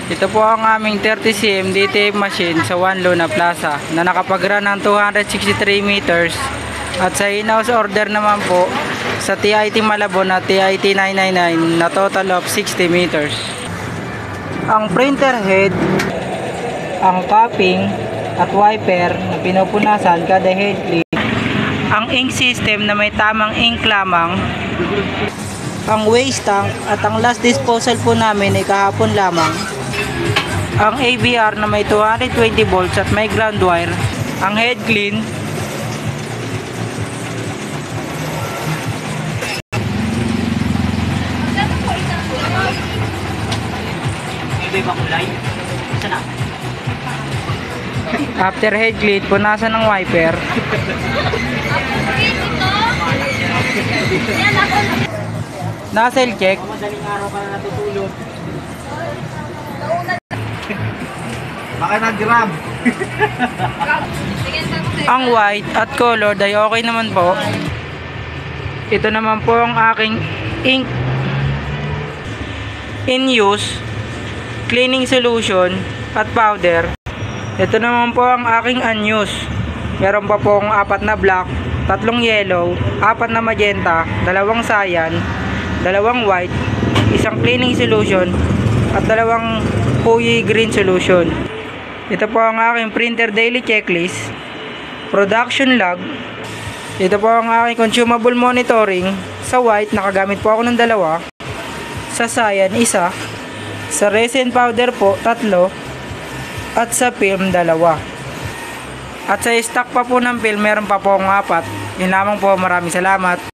Ito po ang aming 30cm DTF machine sa One Luna Plaza na nakapag-run ng 263 meters. At sa in-house order naman po sa TIT Malabon at TIT 999 na total of 60 meters. Ang printer head, ang capping at wiper na pinupunasan kada head clip, ang ink system na may tamang ink lamang, ang waste tank at ang last disposal po namin ay kahapon lamang, ang AVR na may 220 volts at may ground wire, ang head clean, after head clean, punasan ng wiper, nozzle check, madaling araw ka na natutulog. Baka nag-gram. ang white at color ay okay naman po. Ito naman po ang aking ink in use, cleaning solution at powder. Ito naman po ang aking unused. Meron pa pong 4 na black, 3 yellow, 4 na magenta, 2 cyan, 2 white, 1 cleaning solution at 2 Puyi green solution. Ito po ang aking printer daily checklist, production log. Ito po ang aking consumable monitoring. Sa white nakagamit po ako ng 2, sa cyan 1, sa resin powder po 3, at sa film 2. At sa stock pa po ng film meron pa po akong 4. Yun lamang po, maraming salamat.